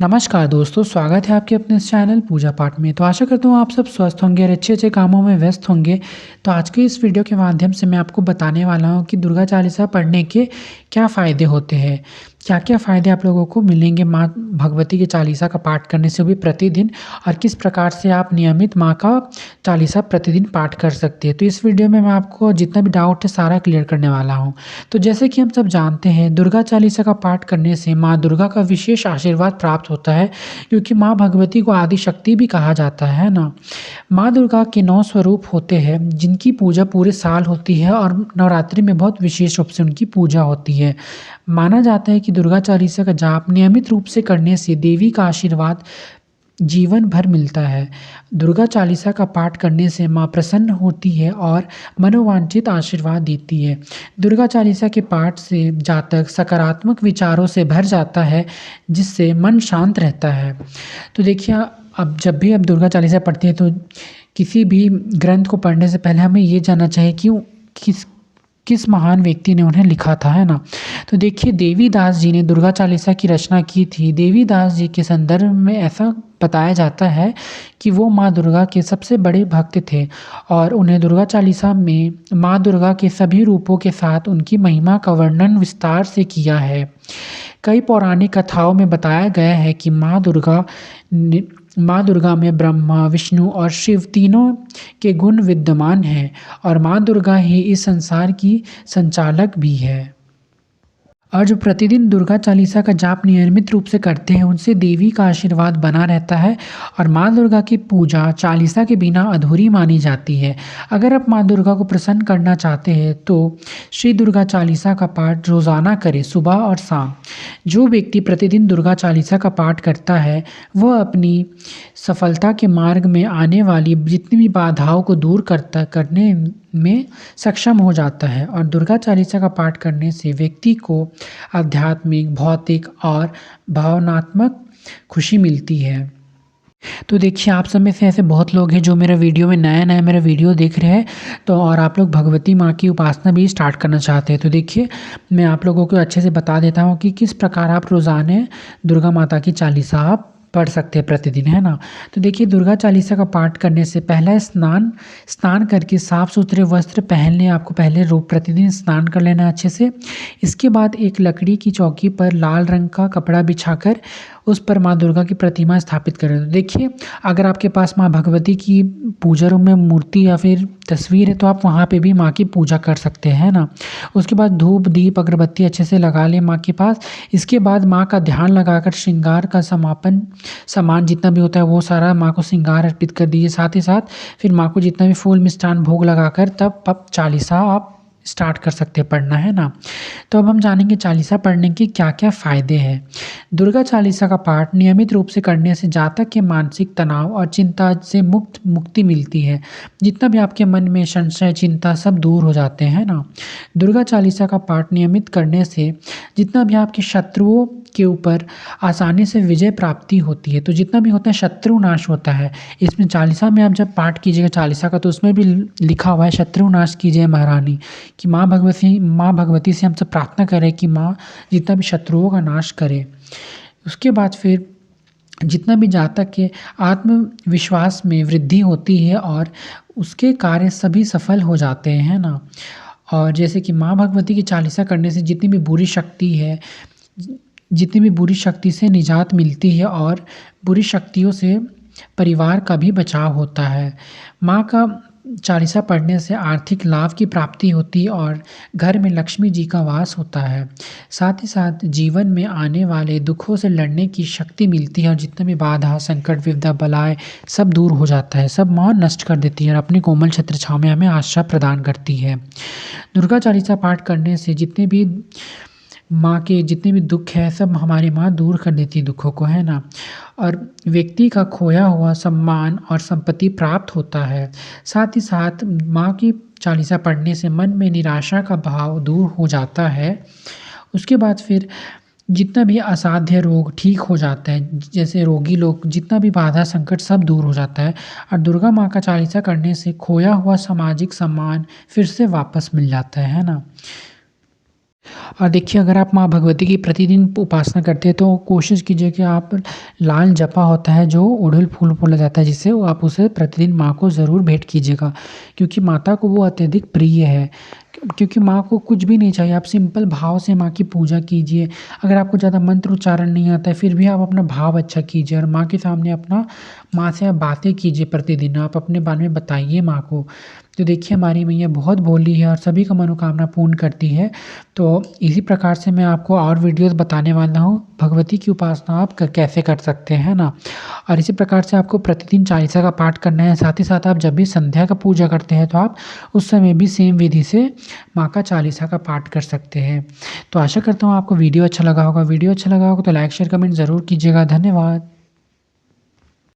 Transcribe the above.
नमस्कार दोस्तों, स्वागत है आपके अपने इस चैनल पूजा पाठ में। तो आशा करता हूँ आप सब स्वस्थ होंगे और अच्छे-अच्छे कामों में व्यस्त होंगे। तो आज के इस वीडियो के माध्यम से मैं आपको बताने वाला हूँ कि दुर्गा चालीसा पढ़ने के क्या फ़ायदे होते हैं। क्या-क्या फ़ायदे आप लोगों को मिलेंगे माँ भगवती की चालीसा का पाठ करने से भी प्रतिदिन, और किस प्रकार से आप नियमित माँ का चालीसा प्रतिदिन पाठ कर सकते हैं। तो इस वीडियो में मैं आपको जितना भी डाउट है सारा क्लियर करने वाला हूँ। तो जैसे कि हम सब जानते हैं, दुर्गा चालीसा का पाठ करने से माँ दुर्गा का विशेष आशीर्वाद प्राप्त होता है, क्योंकि माँ भगवती को आदि शक्ति भी कहा जाता है ना। माँ दुर्गा के 9 स्वरूप होते हैं, जिनकी पूजा पूरे साल होती है और नवरात्रि में बहुत विशेष रूप से उनकी पूजा होती है। माना जाता है कि दुर्गा चालीसा का जाप नियमित रूप से करने से देवी का आशीर्वाद जीवन भर मिलता है। दुर्गा चालीसा का पाठ करने से माँ प्रसन्न होती है और मनोवांछित आशीर्वाद देती है। दुर्गा चालीसा के पाठ से जातक सकारात्मक विचारों से भर जाता है, जिससे मन शांत रहता है। तो देखिए, अब जब भी आप दुर्गा चालीसा पढ़ते हैं तो किसी भी ग्रंथ को पढ़ने से पहले हमें ये जानना चाहिए कि वो किस किस महान व्यक्ति ने उन्हें लिखा था, है ना? तो देखिए, देवीदास जी ने दुर्गा चालीसा की रचना की थी। देवीदास जी के संदर्भ में ऐसा बताया जाता है कि वो माँ दुर्गा के सबसे बड़े भक्त थे और उन्हें दुर्गा चालीसा में माँ दुर्गा के सभी रूपों के साथ उनकी महिमा का वर्णन विस्तार से किया है। कई पौराणिक कथाओं में बताया गया है कि माँ दुर्गा में ब्रह्मा, विष्णु और शिव तीनों के गुण विद्यमान हैं और माँ दुर्गा ही इस संसार की संचालक भी है। और जो प्रतिदिन दुर्गा चालीसा का जाप नियमित रूप से करते हैं, उनसे देवी का आशीर्वाद बना रहता है और माँ दुर्गा की पूजा चालीसा के बिना अधूरी मानी जाती है। अगर आप माँ दुर्गा को प्रसन्न करना चाहते हैं तो श्री दुर्गा चालीसा का पाठ रोज़ाना करें, सुबह और शाम। जो व्यक्ति प्रतिदिन दुर्गा चालीसा का पाठ करता है, वह अपनी सफलता के मार्ग में आने वाली जितनी भी बाधाओं को दूर करने में सक्षम हो जाता है। और दुर्गा चालीसा का पाठ करने से व्यक्ति को आध्यात्मिक, भौतिक और भावनात्मक खुशी मिलती है। तो देखिए, आप सब में से ऐसे बहुत लोग हैं जो मेरा वीडियो में नया-नया मेरा वीडियो देख रहे हैं, तो और आप लोग भगवती माँ की उपासना भी स्टार्ट करना चाहते हैं। तो देखिए, मैं आप लोगों को अच्छे से बता देता हूँ कि किस प्रकार आप रोज़ाना दुर्गा माता की चालीसा आप पढ़ सकते हैं प्रतिदिन, है ना? तो देखिए, दुर्गा चालीसा का पाठ करने से पहला स्नान करके साफ-सुथरे वस्त्र पहन लें। आपको पहले रोज़ प्रतिदिन स्नान कर लेना है अच्छे से। इसके बाद एक लकड़ी की चौकी पर लाल रंग का कपड़ा बिछाकर उस पर माँ दुर्गा की प्रतिमा स्थापित करें। तो देखिए, अगर आपके पास माँ भगवती की पूजा रूम में मूर्ति या फिर तस्वीर है, तो आप वहाँ पे भी माँ की पूजा कर सकते हैं ना। उसके बाद धूप, दीप, अगरबत्ती अच्छे से लगा लें माँ के पास। इसके बाद माँ का ध्यान लगाकर श्रृंगार का सामान जितना भी होता है वो सारा माँ को श्रृंगार अर्पित कर दीजिए। साथ ही साथ फिर माँ को जितना भी फूल मिष्ठान भोग लगाकर तब आप चालीसा आप स्टार्ट कर सकते हैं पढ़ना, है ना। तो अब हम जानेंगे चालीसा पढ़ने के क्या-क्या फ़ायदे हैं। दुर्गा चालीसा का पाठ नियमित रूप से करने से जातक के मानसिक तनाव और चिंता से मुक्ति मिलती है। जितना भी आपके मन में संशय, चिंता सब दूर हो जाते हैं ना। दुर्गा चालीसा का पाठ नियमित करने से जितना भी आपके शत्रुओं के ऊपर आसानी से विजय प्राप्ति होती है। तो जितना भी होता है शत्रु नाश होता है। इसमें चालीसा में आप जब पाठ कीजिएगा चालीसा का, तो उसमें भी लिखा हुआ है, शत्रु नाश कीजिए महारानी, कि माँ भगवती से हम सब प्रार्थना करें कि माँ जितना भी शत्रुओं का नाश करे। उसके बाद फिर जितना भी जातक के आत्मविश्वास में वृद्धि होती है और उसके कार्य सभी सफल हो जाते हैं, है ना? और जैसे कि माँ भगवती की चालीसा करने से जितनी भी बुरी शक्ति से निजात मिलती है और बुरी शक्तियों से परिवार का भी बचाव होता है। माँ का चालीसा पढ़ने से आर्थिक लाभ की प्राप्ति होती है और घर में लक्ष्मी जी का वास होता है। साथ ही साथ जीवन में आने वाले दुखों से लड़ने की शक्ति मिलती है और जितने भी बाधा, संकट, विपदा, बलाएँ सब दूर हो जाता है। सब माँ नष्ट कर देती है और अपनी कोमल छत्र छाँव में हमें आश्रय प्रदान करती है। दुर्गा चालीसा पाठ करने से जितने भी माँ के जितने भी दुःख हैं सब हमारी माँ दूर कर देती है दुःखों को, है ना? और व्यक्ति का खोया हुआ सम्मान और संपत्ति प्राप्त होता है। साथ ही साथ माँ की चालीसा पढ़ने से मन में निराशा का भाव दूर हो जाता है। उसके बाद फिर जितना भी असाध्य रोग ठीक हो जाता है, जैसे रोगी लोग जितना भी बाधा संकट सब दूर हो जाता है और दुर्गा माँ का चालीसा करने से खोया हुआ सामाजिक सम्मान फिर से वापस मिल जाता है ना? और देखिए, अगर आप माँ भगवती की प्रतिदिन उपासना करते हैं तो कोशिश कीजिए कि आप लाल जपा होता है जो अड़हुल फूल बोला जाता है जिससे, वो आप उसे प्रतिदिन माँ को ज़रूर भेंट कीजिएगा। क्योंकि माता को वो अत्यधिक प्रिय है। क्योंकि माँ को कुछ भी नहीं चाहिए, आप सिंपल भाव से माँ की पूजा कीजिए। अगर आपको ज़्यादा मंत्र उच्चारण नहीं आता है, फिर भी आप अपना भाव अच्छा कीजिए और माँ के सामने अपना, माँ से आप बातें कीजिए प्रतिदिन, आप अपने बारे में बताइए माँ को। तो देखिए, हमारी मैया बहुत भोली है और सभी का मनोकामना पूर्ण करती है। तो इसी प्रकार से मैं आपको और वीडियोस बताने वाला हूँ, भगवती की उपासना आप कैसे कर सकते हैं ना। और इसी प्रकार से आपको प्रतिदिन चालीसा का पाठ करना है। साथ ही साथ आप जब भी संध्या का पूजा करते हैं तो आप उस समय भी सेम विधि से माँ का चालीसा का पाठ कर सकते हैं। तो आशा करता हूँ आपको वीडियो अच्छा लगा होगा। वीडियो अच्छा लगा होगा तो लाइक शेयर कमेंट ज़रूर कीजिएगा। धन्यवाद।